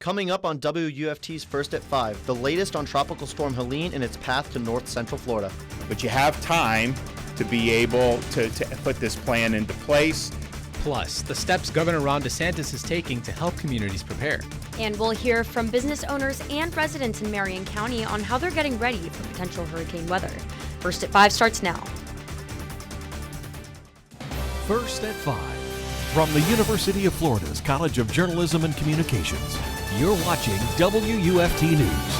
Coming up on WUFT's First at 5, the latest on Tropical Storm Helene and its path to north central Florida. But you have time to be able to put this plan into place. Plus, the steps Governor Ron DeSantis is taking to help communities prepare. And we'll hear from business owners and residents in Marion County on how they're getting ready for potential hurricane weather. First at 5 starts now. First at 5. From the University of Florida's College of Journalism and Communications, you're watching WUFT News.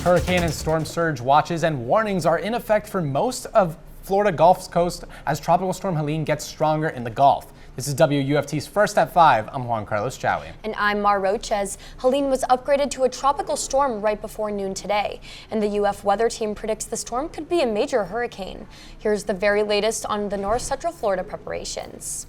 Hurricane and storm surge watches and warnings are in effect for most of Florida Gulf Coast as Tropical Storm Helene gets stronger in the Gulf. This is WUFT's First at 5. I'm Juan Chaoui. And I'm Roches. Helene was upgraded to a tropical storm right before noon today, and the UF weather team predicts the storm could be a major hurricane. Here's the very latest on the north central Florida preparations.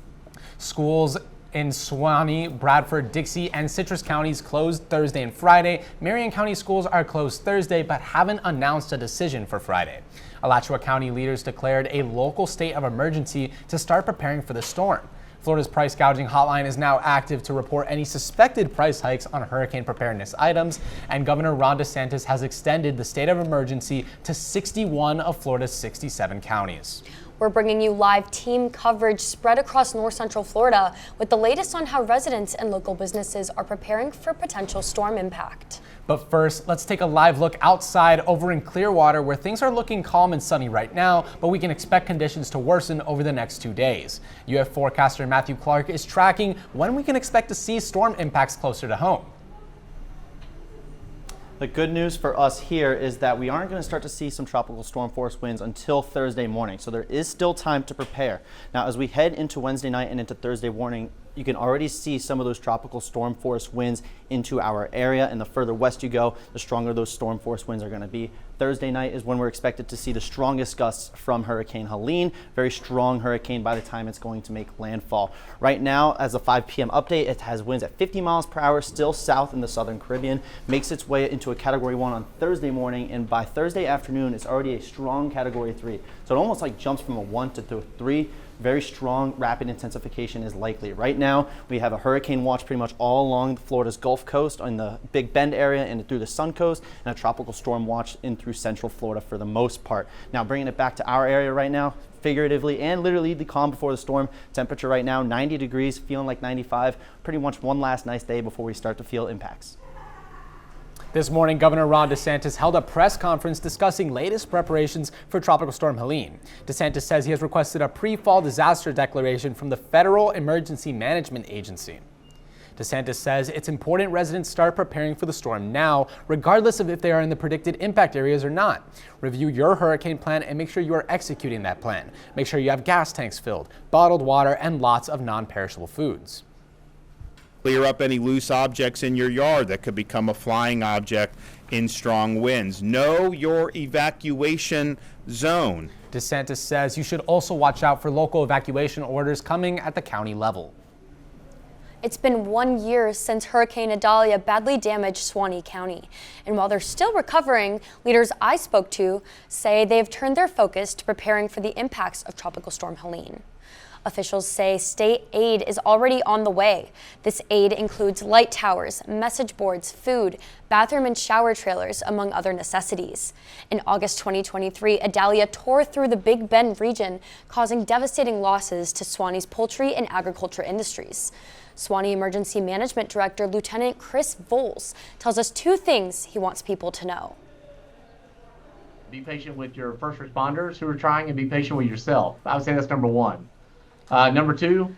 Schools in Suwannee, Bradford, Dixie, and Citrus counties closed Thursday and Friday. Marion County schools are closed Thursday but haven't announced a decision for Friday. Alachua County leaders declared a local state of emergency to start preparing for the storm. Florida's price gouging hotline is now active to report any suspected price hikes on hurricane preparedness items, and Governor Ron DeSantis has extended the state of emergency to 61 of Florida's 67 counties. We're bringing you live team coverage spread across north central Florida with the latest on how residents and local businesses are preparing for potential storm impact. But first, let's take a live look outside over in Clearwater, where things are looking calm and sunny right now, but we can expect conditions to worsen over the next 2 days. UF forecaster Matthew Clark is tracking when we can expect to see storm impacts closer to home. The good news for us here is that we aren't going to start to see some tropical storm force winds until Thursday morning, so there is still time to prepare. Now, as we head into Wednesday night and into Thursday morning, you can already see some of those tropical storm force winds into our area, and the further west you go, the stronger those storm force winds are going to be. Thursday night is when we're expected to see the strongest gusts from Hurricane Helene. Very strong hurricane by the time it's going to make landfall. Right now, as a 5 p.m. update, it has winds at 50 miles per hour, still south in the southern Caribbean, makes its way into a Category 1 on Thursday morning, and by Thursday afternoon, it's already a strong Category 3. So it almost like jumps from a 1 to a 3. Very strong rapid intensification is likely. Right now, we have a hurricane watch pretty much all along Florida's Gulf Coast on the Big Bend area and through the Sun Coast, and a tropical storm watch in through central Florida for the most part. Now, bringing it back to our area right now, figuratively and literally the calm before the storm. Temperature right now, 90 degrees, feeling like 95. Pretty much one last nice day before we start to feel impacts. This morning, Governor Ron DeSantis held a press conference discussing latest preparations for Tropical Storm Helene. DeSantis says he has requested a pre-fall disaster declaration from the Federal Emergency Management Agency. DeSantis says it's important residents start preparing for the storm now, regardless of if they are in the predicted impact areas or not. Review your hurricane plan and make sure you are executing that plan. Make sure you have gas tanks filled, bottled water, and lots of non-perishable foods. Clear up any loose objects in your yard that could become a flying object in strong winds. Know your evacuation zone. DeSantis says you should also watch out for local evacuation orders coming at the county level. It's been 1 year since Hurricane Idalia badly damaged Suwannee County. And while they're still recovering, leaders I spoke to say they've turned their focus to preparing for the impacts of Tropical Storm Helene. Officials say state aid is already on the way. This aid includes light towers, message boards, food, bathroom and shower trailers, among other necessities. In August 2023, Idalia tore through the Big Bend region, causing devastating losses to Suwannee's poultry and agriculture industries. Suwannee Emergency Management Director Lieutenant Chris Voles tells us 2 things he wants people to know. Be patient with your first responders who are trying, and be patient with yourself. I would say that's number 1. Number 2,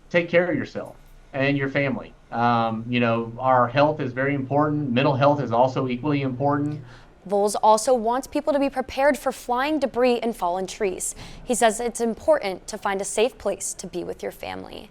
take care of yourself and your family. Our health is very important. Mental health is also equally important. Voles also wants people to be prepared for flying debris and fallen trees. He says it's important to find a safe place to be with your family.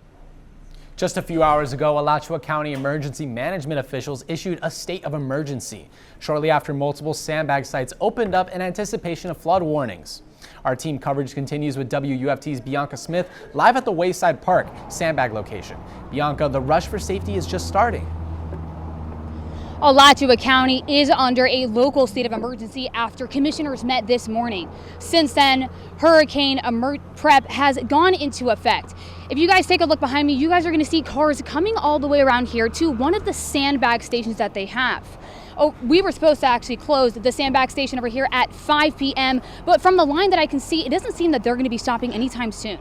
Just a few hours ago, Alachua County emergency management officials issued a state of emergency shortly after multiple sandbag sites opened up in anticipation of flood warnings. Our team coverage continues with WUFT's Bianca Smith live at the Wayside Park sandbag location. Bianca, the rush for safety is just starting. Alachua County is under a local state of emergency after commissioners met this morning. Since then, hurricane prep has gone into effect. If you guys take a look behind me, you guys are going to see cars coming all the way around here to one of the sandbag stations that they have. Oh, we were supposed to actually close the sandbag station over here at 5 p.m., but from the line that I can see, it doesn't seem that they're going to be stopping anytime soon.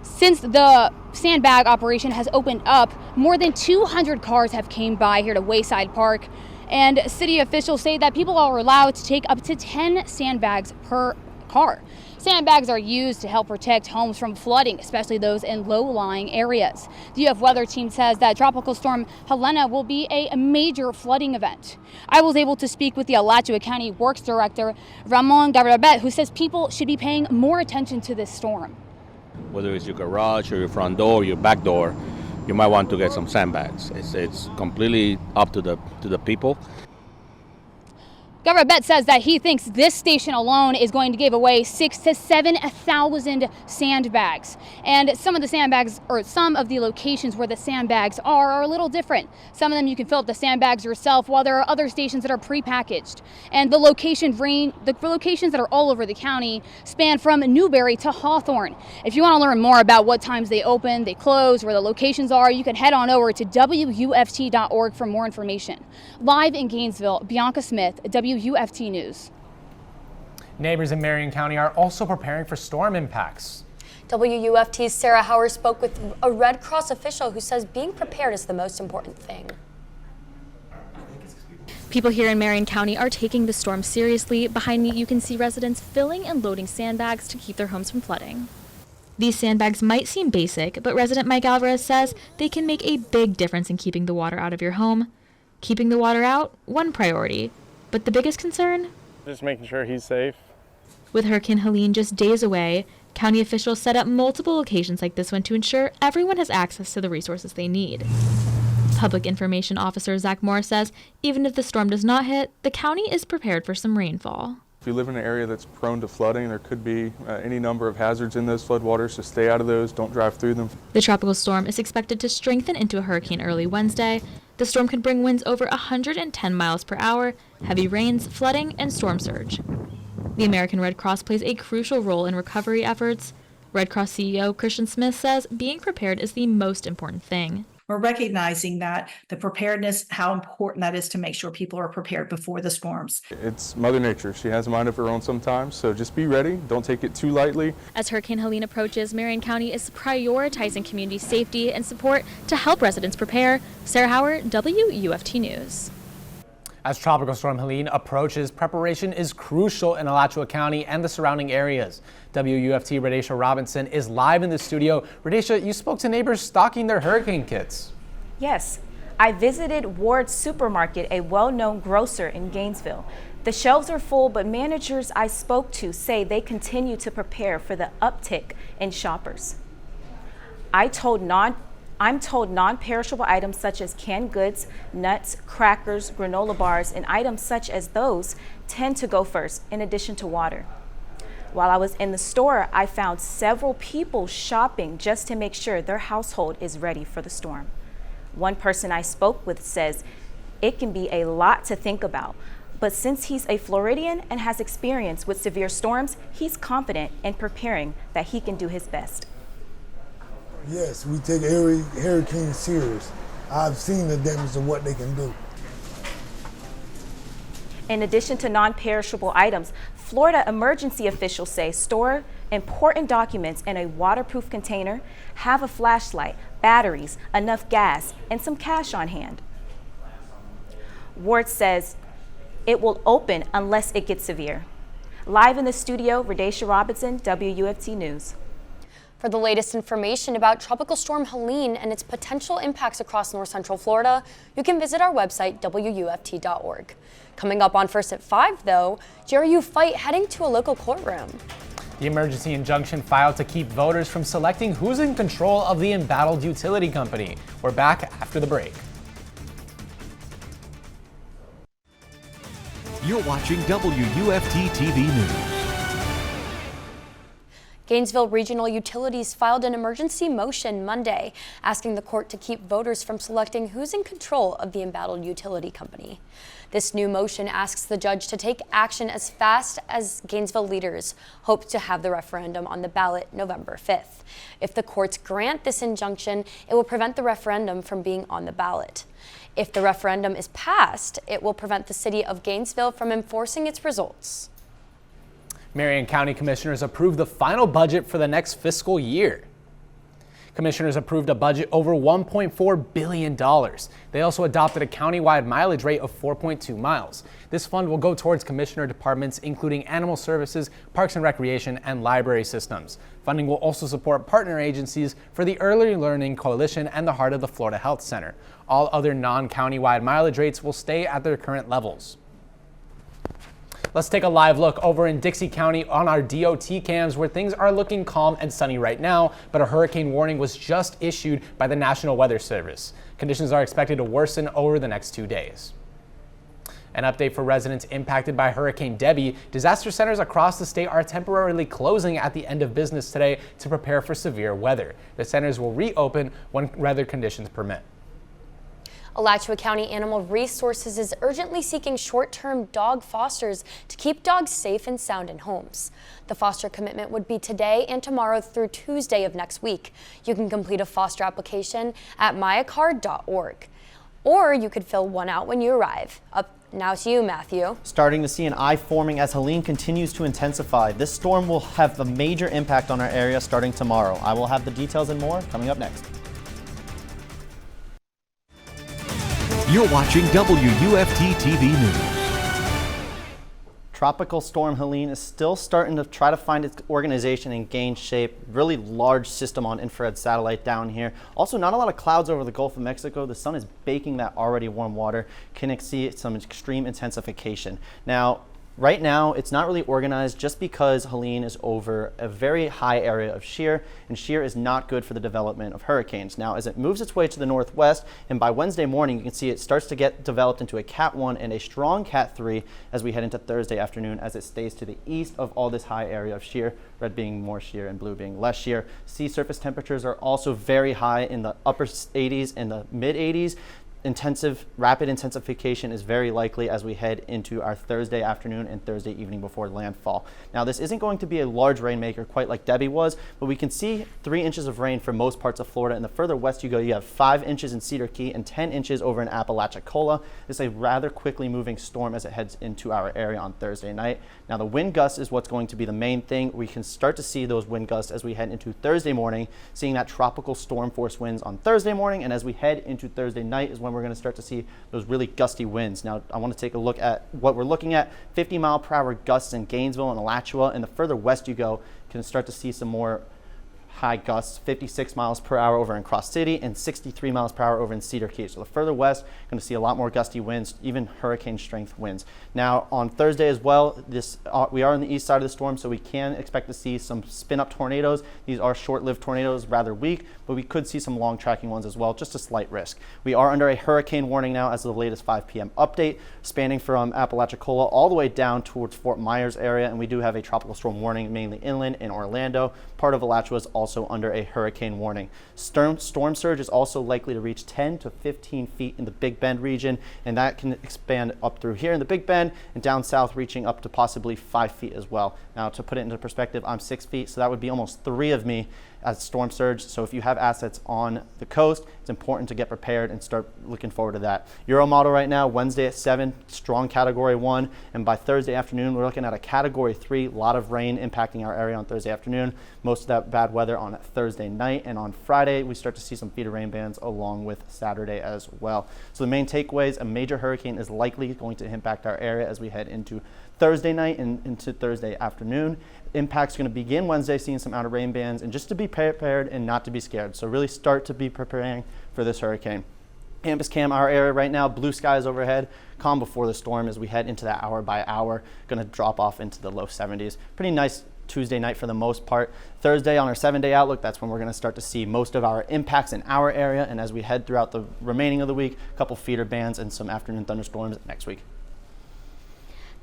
Since the sandbag operation has opened up, more than 200 cars have came by here to Wayside Park, and city officials say that people are allowed to take up to 10 sandbags per car. Sandbags are used to help protect homes from flooding, especially those in low-lying areas. The UF Weather Team says that Tropical Storm Helena will be a major flooding event. I was able to speak with the Alachua County Works Director, Ramon Gabriel, who says people should be paying more attention to this storm. Whether it's your garage or your front door, your back door, you might want to get some sandbags. It's completely up to the people. Governor Bett says that he thinks this station alone is going to give away 6,000 to 7,000 sandbags. And some of the sandbags, or some of the locations where the sandbags are a little different. Some of them you can fill up the sandbags yourself, while there are other stations that are prepackaged. And the locations that are all over the county span from Newberry to Hawthorne. If you want to learn more about what times they open, they close, where the locations are, you can head on over to WUFT.org for more information. Live in Gainesville, Bianca Smith, WUFT News. Neighbors in Marion County are also preparing for storm impacts. WUFT's Sarah Howard spoke with a Red Cross official who says being prepared is the most important thing. People here in Marion County are taking the storm seriously. Behind me, you can see residents filling and loading sandbags to keep their homes from flooding. These sandbags might seem basic, but resident Mike Alvarez says they can make a big difference in keeping the water out of your home. Keeping the water out, one priority. But the biggest concern? Just making sure he's safe. With Hurricane Helene just days away, county officials set up multiple locations like this one to ensure everyone has access to the resources they need. Public Information Officer Zach Moore says even if the storm does not hit, the county is prepared for some rainfall. If you live in an area that's prone to flooding, there could be any number of hazards in those floodwaters, so stay out of those, don't drive through them. The tropical storm is expected to strengthen into a hurricane early Wednesday. The storm could bring winds over 110 miles per hour, heavy rains, flooding, and storm surge. The American Red Cross plays a crucial role in recovery efforts. Red Cross CEO Christian Smith says being prepared is the most important thing. We're recognizing that the preparedness, how important that is to make sure people are prepared before the storms. It's Mother Nature. She has a mind of her own sometimes, so just be ready. Don't take it too lightly. As Hurricane Helene approaches, Marion County is prioritizing community safety and support to help residents prepare. Sarah Howard, WUFT News. As Tropical Storm Helene approaches, preparation is crucial in Alachua County and the surrounding areas. WUFT Radaysha Robinson is live in the studio. Radaysha, you spoke to neighbors stocking their hurricane kits. Yes, I visited Ward's Supermarket, a well-known grocer in Gainesville. The shelves are full, but managers I spoke to say they continue to prepare for the uptick in shoppers. I'm told non-perishable items such as canned goods, nuts, crackers, granola bars, and items such as those tend to go first, in addition to water. While I was in the store, I found several people shopping just to make sure their household is ready for the storm. One person I spoke with says it can be a lot to think about, but since he's a Floridian and has experience with severe storms, he's confident in preparing that he can do his best. Yes, we take every hurricane serious. I've seen the damage of what they can do. In addition to non-perishable items, Florida emergency officials say store important documents in a waterproof container, have a flashlight, batteries, enough gas, and some cash on hand. Ward says it will open unless it gets severe. Live in the studio, Radaysha Robinson, WUFT News. For the latest information about Tropical Storm Helene and its potential impacts across north central Florida, you can visit our website, WUFT.org. Coming up on First at 5, though, GRU fight heading to a local courtroom. The emergency injunction filed to keep voters from selecting who's in control of the embattled utility company. We're back after the break. You're watching WUFT-TV News. Gainesville Regional Utilities filed an emergency motion Monday, asking the court to keep voters from selecting who's in control of the embattled utility company. This new motion asks the judge to take action as fast as Gainesville leaders hope to have the referendum on the ballot November 5th. If the courts grant this injunction, it will prevent the referendum from being on the ballot. If the referendum is passed, it will prevent the city of Gainesville from enforcing its results. Marion County Commissioners approved the final budget for the next fiscal year. Commissioners approved a budget over $1.4 billion. They also adopted a countywide mileage rate of 4.2 miles. This fund will go towards commissioner departments, including animal services, parks and recreation, and library systems. Funding will also support partner agencies for the Early Learning Coalition and the Heart of the Florida Health Center. All other non-countywide mileage rates will stay at their current levels. Let's take a live look over in Dixie County on our DOT cams, where things are looking calm and sunny right now, but a hurricane warning was just issued by the National Weather Service. Conditions are expected to worsen over the next 2 days. An update for residents impacted by Hurricane Debbie. Disaster centers across the state are temporarily closing at the end of business today to prepare for severe weather. The centers will reopen when weather conditions permit. Alachua County Animal Resources is urgently seeking short-term dog fosters to keep dogs safe and sound in homes. The foster commitment would be today and tomorrow through Tuesday of next week. You can complete a foster application at myacard.org, or you could fill one out when you arrive. Up now to you, Matthew. Starting to see an eye forming as Helene continues to intensify. This storm will have a major impact on our area starting tomorrow. I will have the details and more coming up next. You're watching WUFT-TV News. Tropical Storm Helene is still starting to try to find its organization and gain shape. Really large system on infrared satellite down here. Also, not a lot of clouds over the Gulf of Mexico. The sun is baking that already warm water. Can see some extreme intensification. Now, right now, it's not really organized just because Helene is over a very high area of shear, and shear is not good for the development of hurricanes. Now, as it moves its way to the northwest, and by Wednesday morning, you can see it starts to get developed into a Cat 1 and a strong Cat 3 as we head into Thursday afternoon, as it stays to the east of all this high area of shear, red being more shear and blue being less shear. Sea surface temperatures are also very high in the upper 80s and the mid 80s. Rapid intensification is very likely as we head into our Thursday afternoon and Thursday evening before landfall. Now, this isn't going to be a large rainmaker quite like Debbie was, but we can see 3 inches of rain for most parts of Florida. And the further west you go, you have 5 inches in Cedar Key and 10 inches over in Apalachicola. It's a rather quickly moving storm as it heads into our area on Thursday night. Now, the wind gusts is what's going to be the main thing. We can start to see those wind gusts as we head into Thursday morning, seeing that tropical storm force winds on Thursday morning. And as we head into Thursday night is when we're going to start to see those really gusty winds. Now, I want to take a look at what we're looking at. 50-mile-per-hour gusts in Gainesville and Alachua, and the further west you go, you can start to see some more high gusts, 56 miles per hour over in Cross City and 63 miles per hour over in Cedar Key. So the further west, you're going to see a lot more gusty winds, even hurricane strength winds. Now on Thursday as well, we are on the east side of the storm, so we can expect to see some spin-up tornadoes. These are short-lived tornadoes, rather weak, but we could see some long tracking ones as well, just a slight risk. We are under a hurricane warning now as of the latest 5 p.m. update, spanning from Apalachicola all the way down towards Fort Myers area, and we do have a tropical storm warning mainly inland in Orlando. Part of Alachua is also under a hurricane warning. Storm surge is also likely to reach 10 to 15 feet in the Big Bend region, and that can expand up through here in the Big Bend and down south, reaching up to possibly 5 feet as well. Now, to put it into perspective, I'm 6 feet, so that would be almost 3 of me as storm surge. So if you have assets on the coast, it's important to get prepared and start looking forward to that. Euro model right now, Wednesday at 7, strong category 1, and by Thursday afternoon, we're looking at a category 3, a lot of rain impacting our area on Thursday afternoon, most of that bad weather on Thursday night, and on Friday, we start to see some feet of rain bands along with Saturday as well. So the main takeaways, a major hurricane is likely going to impact our area as we head into Thursday night and into Thursday afternoon. Impact's going to begin Wednesday, seeing some outer rain bands, and just to be prepared and not to be scared. So really start to be preparing for this hurricane. Campus Cam, our area right now, blue skies overhead, calm before the storm as we head into that hour by hour, going to drop off into the low 70s. Pretty nice Tuesday night for the most part. Thursday on our 7-day outlook, that's when we're going to start to see most of our impacts in our area, and as we head throughout the remaining of the week, a couple feeder bands and some afternoon thunderstorms next week.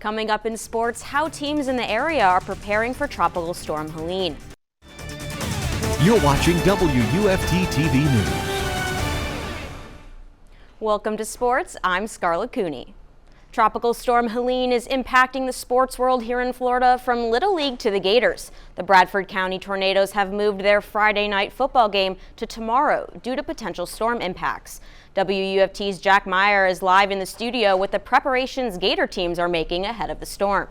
Coming up in sports, how teams in the area are preparing for Tropical Storm Helene. You're watching WUFT-TV News. Welcome to sports. I'm Scarlett Cooney. Tropical Storm Helene is impacting the sports world here in Florida from Little League to the Gators. The Bradford County Tornadoes have moved their Friday night football game to tomorrow due to potential storm impacts. WUFT's Jack Meyer is live in the studio with the preparations Gator teams are making ahead of the storm.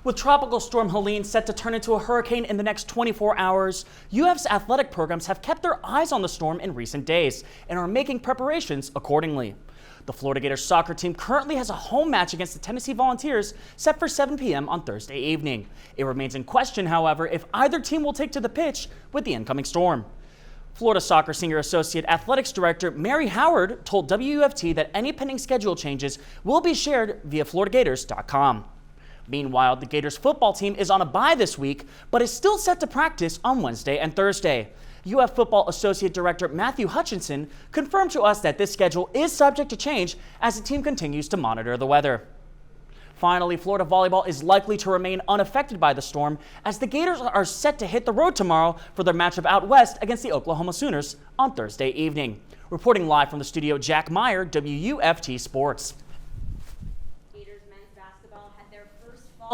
With Tropical Storm Helene set to turn into a hurricane in the next 24 hours, UF's athletic programs have kept their eyes on the storm in recent days and are making preparations accordingly. The Florida Gators soccer team currently has a home match against the Tennessee Volunteers set for 7 p.m. on Thursday evening. It remains in question, however, if either team will take to the pitch with the incoming storm. Florida Soccer Senior Associate Athletics Director Mary Howard told WUFT that any pending schedule changes will be shared via FloridaGators.com. Meanwhile, the Gators football team is on a bye this week, but is still set to practice on Wednesday and Thursday. UF Football Associate Director Matthew Hutchinson confirmed to us that this schedule is subject to change as the team continues to monitor the weather. Finally, Florida volleyball is likely to remain unaffected by the storm as the Gators are set to hit the road tomorrow for their matchup out west against the Oklahoma Sooners on Thursday evening. Reporting live from the studio, Jack Meyer, WUFT Sports.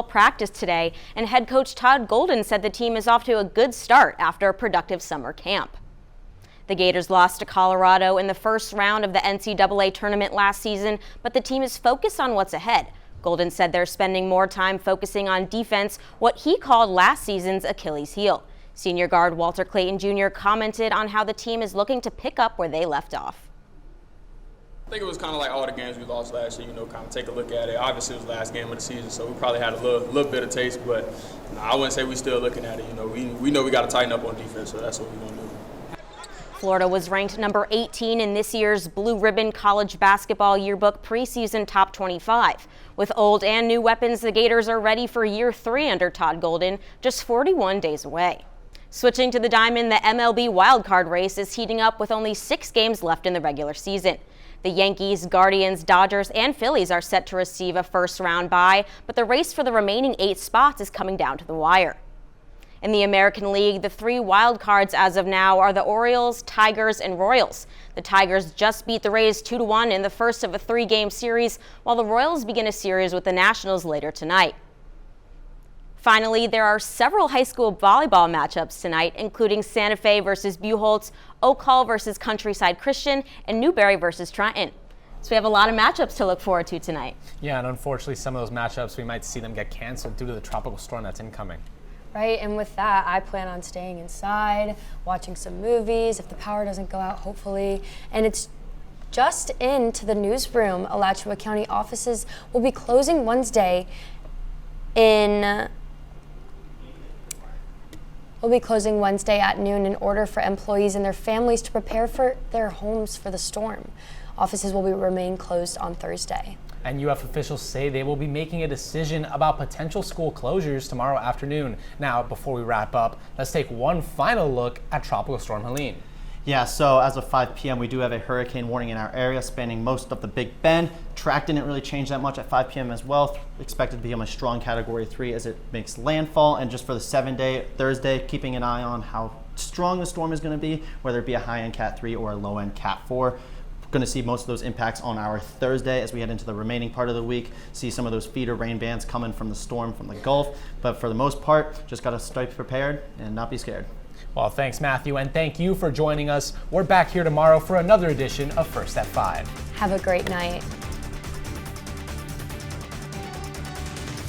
Practice today, and head coach Todd Golden said the team is off to a good start after a productive summer camp. The Gators lost to Colorado in the first round of the NCAA tournament last season, but the team is focused on what's ahead. Golden said they're spending more time focusing on defense, what he called last season's Achilles heel. Senior guard Walter Clayton Jr. commented on how the team is looking to pick up where they left off. I think it was kind of like all the games we lost last year, kind of take a look at it. Obviously, it was the last game of the season, so we probably had a little bit of taste, but I wouldn't say we're still looking at it. We know we got to tighten up on defense, so that's what we're going to do. Florida was ranked number 18 in this year's Blue Ribbon College Basketball Yearbook preseason Top 25. With old and new weapons, the Gators are ready for year 3 under Todd Golden, just 41 days away. Switching to the diamond, the MLB wildcard race is heating up with only 6 games left in the regular season. The Yankees, Guardians, Dodgers, and Phillies are set to receive a first-round bye, but the race for the remaining 8 spots is coming down to the wire. In the American League, the 3 wild cards as of now are the Orioles, Tigers, and Royals. The Tigers just beat the Rays 2-1 in the first of a 3-game series, while the Royals begin a series with the Nationals later tonight. Finally, there are several high school volleyball matchups tonight, including Santa Fe versus Buchholz, Oak Hall versus Countryside Christian, and Newberry versus Trenton. So we have a lot of matchups to look forward to tonight. Yeah, and unfortunately, some of those matchups, we might see them get canceled due to the tropical storm that's incoming. Right, and with that, I plan on staying inside, watching some movies, if the power doesn't go out, hopefully. And it's just into the newsroom. Alachua County offices will be closing Wednesday at noon in order for employees and their families to prepare for their homes for the storm. Offices will remain closed on Thursday. And UF officials say they will be making a decision about potential school closures tomorrow afternoon. Now, before we wrap up, let's take one final look at Tropical Storm Helene. Yeah, so as of 5 p.m., we do have a hurricane warning in our area spanning most of the Big Bend. Track didn't really change that much at 5 p.m. as well. Expected to become a strong Category 3 as it makes landfall. And just for the 7-day Thursday, keeping an eye on how strong the storm is going to be, whether it be a high-end Cat 3 or a low-end Cat 4. Going to see most of those impacts on our Thursday as we head into the remaining part of the week. See some of those feeder rain bands coming from the storm from the Gulf. But for the most part, just got to stay prepared and not be scared. Well, thanks, Matthew, and thank you for joining us. We're back here tomorrow for another edition of First at 5. Have a great night.